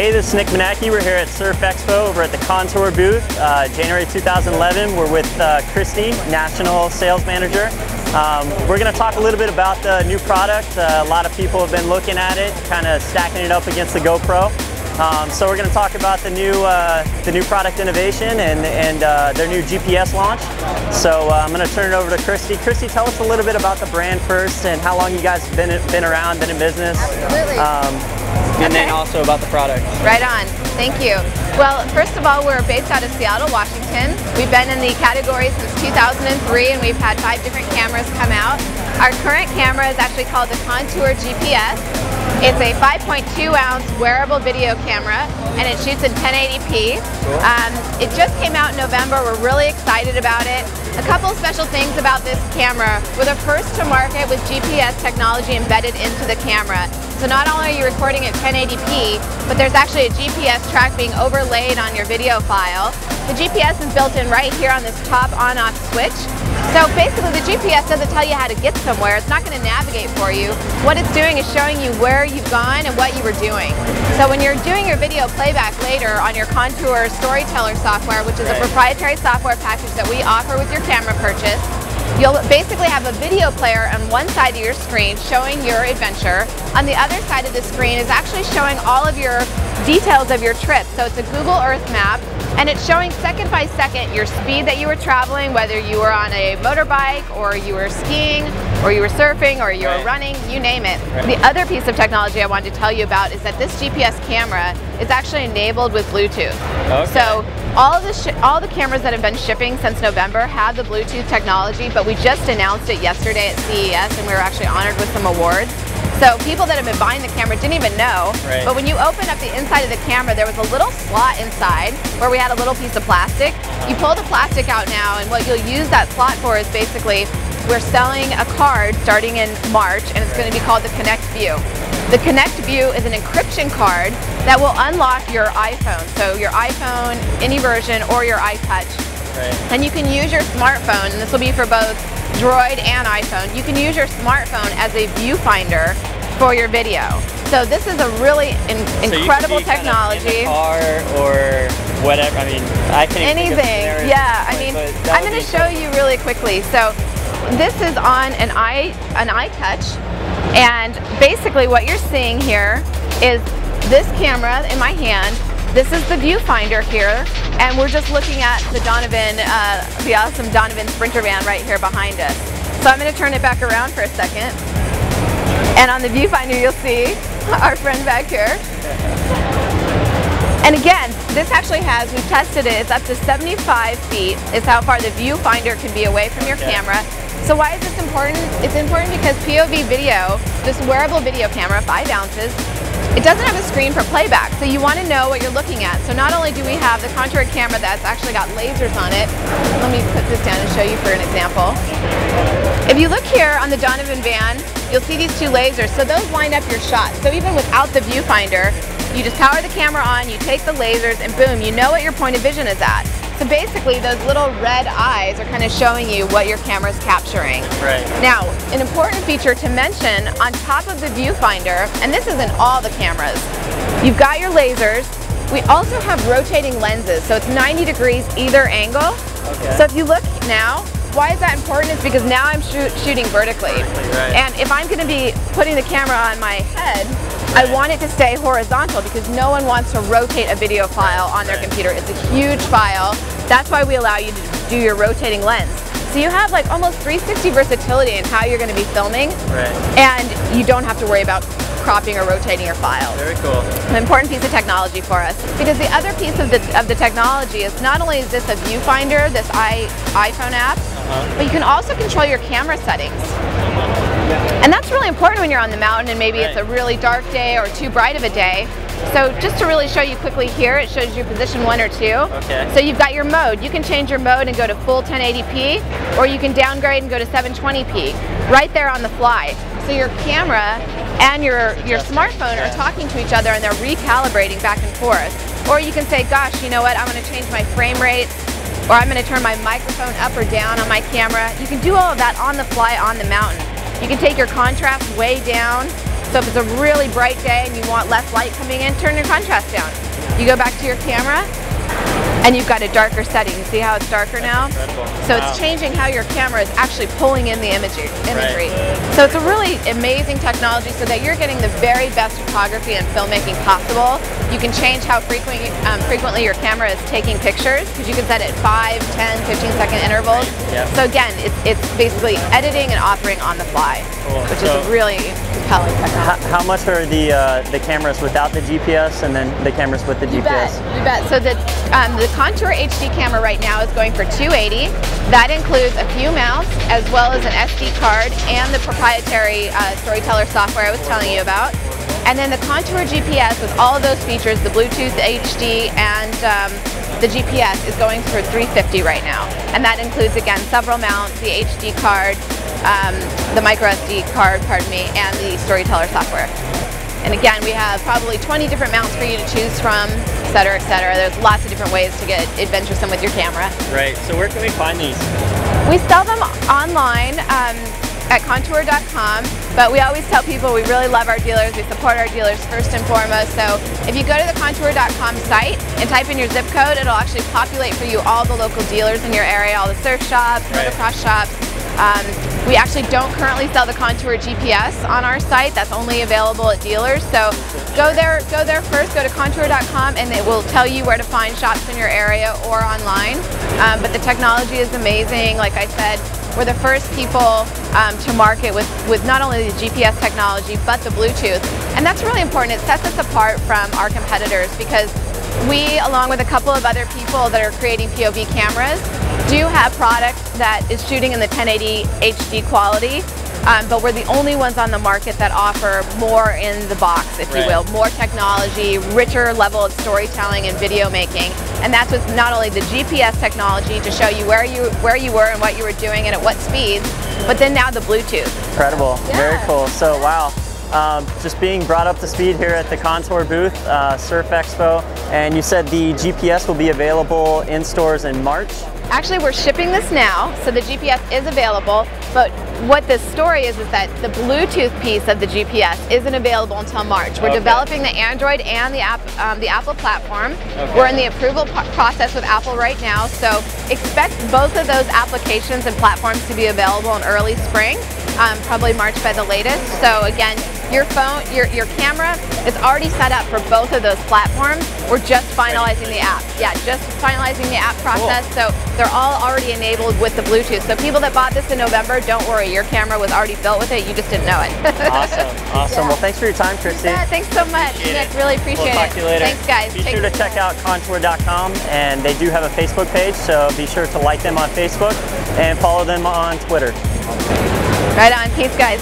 Hey, this is Nick Manacki. We're here at Surf Expo over at the Contour booth, January 2011. We're with Christy, National Sales Manager. We're going to talk a little bit about the new product. A lot of people have been looking at it, kind of stacking it up against the GoPro. So we're going to talk about the new product innovation and their new GPS launch. So I'm going to turn it over to Christy. Christy, tell us a little bit about the brand first and how long you guys have been around, been in business. Absolutely. And then also about the product. Right on. Thank you. Well, first of all, we're based out of Seattle, Washington. We've been in the category since 2003, and we've had 5 different cameras come out. Our current camera is actually called the ContourGPS. It's a 5.2-ounce wearable video camera, and it shoots in 1080p. It just came out in November. We're really excited about it. A couple of special things about this camera. We're the first to market with GPS technology embedded into the camera. So not only are you recording at 1080p, but there's actually a GPS track being overlaid on your video file. The GPS is built in right here on this top on-off switch. So basically the GPS doesn't tell you how to get somewhere. It's not going to navigate for you. What it's doing is showing you where you've gone and what you were doing. So when you're doing your video playback later on your Contour Storyteller software, which is a proprietary software package that we offer with your camera purchase, you'll basically have a video player on one side of your screen showing your adventure. On the other side of the screen is actually showing all of your details of your trip. So it's a Google Earth map, and it's showing second by second your speed that you were traveling, whether you were on a motorbike or you were skiing or you were surfing or you were running, you name it. The other piece of technology I wanted to tell you about is that this GPS camera is actually enabled with Bluetooth. So all the cameras that have been shipping since November have the Bluetooth technology, but we just announced it yesterday at CES, and we were actually honored with some awards. So people that have been buying the camera didn't even know, but when you open up the inside of the camera, there was a little slot inside where we had a little piece of plastic. You pull the plastic out now, and what you'll use that slot for is basically, we're selling a card starting in March, and it's going to be called the Connect View. The Connect View is an encryption card that will unlock your iPhone. So your iPhone, any version, or your iTouch. And you can use your smartphone, and this will be for both Droid and iPhone. You can use your smartphone as a viewfinder for your video. So this is a really incredible technology. Kind of in the car or whatever. I mean, I can anything. Yeah, I mean, I'm going to show you really quickly. So this is on an iTouch, and basically what you're seeing here is this camera in my hand. This is the viewfinder here, and we're just looking at the Donovan, the awesome Donovan Sprinter van right here behind us. So I'm going to turn it back around for a second, and on the viewfinder you'll see our friend back here. And again, this actually has, we've tested it, it's up to 75 feet is how far the viewfinder can be away from your camera. So why is this important? It's important because POV video, this wearable video camera, 5 ounces, it doesn't have a screen for playback, so you want to know what you're looking at. So not only do we have the Contour camera that's actually got lasers on it, let me put this down and show you for an example. If you look here on the Donovan van, you'll see these 2 lasers, so those line up your shot. So even without the viewfinder, you just power the camera on, you take the lasers, and boom, you know what your point of vision is at. So basically, those little red eyes are kind of showing you what your camera is capturing. Now, an important feature to mention on top of the viewfinder, and this is in all the cameras, you've got your lasers. We also have rotating lenses, so it's 90 degrees either angle. So if you look now, why is that important? Is because now I'm shooting vertically. And if I'm going to be putting the camera on my head, I want it to stay horizontal because no one wants to rotate a video file on their computer. It's a huge file. That's why we allow you to do your rotating lens. So you have like almost 360 versatility in how you're going to be filming, and you don't have to worry about cropping or rotating your file. Very cool. An important piece of technology for us, because the other piece of the technology is not only is this a viewfinder, this iPhone app, but you can also control your camera settings. And that's really important when you're on the mountain and maybe it's a really dark day or too bright of a day. So just to really show you quickly here, it shows you position 1 or 2. So you've got your mode. You can change your mode and go to full 1080p, or you can downgrade and go to 720p right there on the fly. So your camera and your smartphone are talking to each other, and they're recalibrating back and forth. Or you can say, gosh, you know what, I'm going to change my frame rates, or I'm going to turn my microphone up or down on my camera. You can do all of that on the fly on the mountain. You can take your contrast way down. So if it's a really bright day and you want less light coming in, turn your contrast down. You go back to your camera and you've got a darker setting. You see how it's darker now? So it's changing how your camera is actually pulling in the imagery. So it's a really amazing technology so that you're getting the very best photography and filmmaking possible. You can change how frequently your camera is taking pictures, because you can set it 5, 10, 15-second intervals. So again, it's basically editing and authoring on the fly, which is a really compelling technology. How much are the cameras without the GPS and then the cameras with the GPS? You bet. So the ContourHD camera right now is going for $280. That includes a few mounts as well as an SD card and the proprietary Storyteller software I was telling you about. And then the ContourGPS with all of those features, the Bluetooth, the HD, and the GPS is going for $350 right now. And that includes, again, several mounts, the HD card, the micro SD card, and the Storyteller software. And again, we have probably 20 different mounts for you to choose from, et cetera, et cetera. There's lots of different ways to get adventuresome with your camera. Right, so where can we find these? We sell them online at Contour.com, but we always tell people we really love our dealers. We support our dealers first and foremost. So if you go to the Contour.com site and type in your zip code, it'll actually populate for you all the local dealers in your area, all the surf shops, motocross shops. We actually don't currently sell the ContourGPS on our site. That's only available at dealers. So go there first, go to Contour.com, and it will tell you where to find shops in your area or online. But the technology is amazing. Like I said, we're the first people to market with not only the GPS technology, but the Bluetooth. And that's really important. It sets us apart from our competitors because we, along with a couple of other people that are creating POV cameras, do have product that is shooting in the 1080 HD quality, but we're the only ones on the market that offer more in the box, if you will, more technology, richer level of storytelling and video making. And that's with not only the GPS technology to show you where you were and what you were doing and at what speeds, but then now the Bluetooth. Incredible, very cool. So wow. Just being brought up to speed here at the Contour booth, Surf Expo, and you said the GPS will be available in stores in March? Actually, we're shipping this now, so the GPS is available, but what the story is that the Bluetooth piece of the GPS isn't available until March. We're developing the Android and the Apple platform. We're in the approval process with Apple right now, so expect both of those applications and platforms to be available in early spring, probably March by the latest. So again, your phone, your camera is already set up for both of those platforms. We're just finalizing the app. Yeah, just finalizing the app process. So they're all already enabled with the Bluetooth. So people that bought this in November, don't worry, your camera was already built with it. You just didn't know it. Awesome. Well, thanks for your time, Christy. Yeah, thanks so much, Nick. Really appreciate it. We'll talk to you later. Thanks, guys. Be sure to check out Contour.com, and they do have a Facebook page, so be sure to like them on Facebook and follow them on Twitter. Right on. Peace, guys.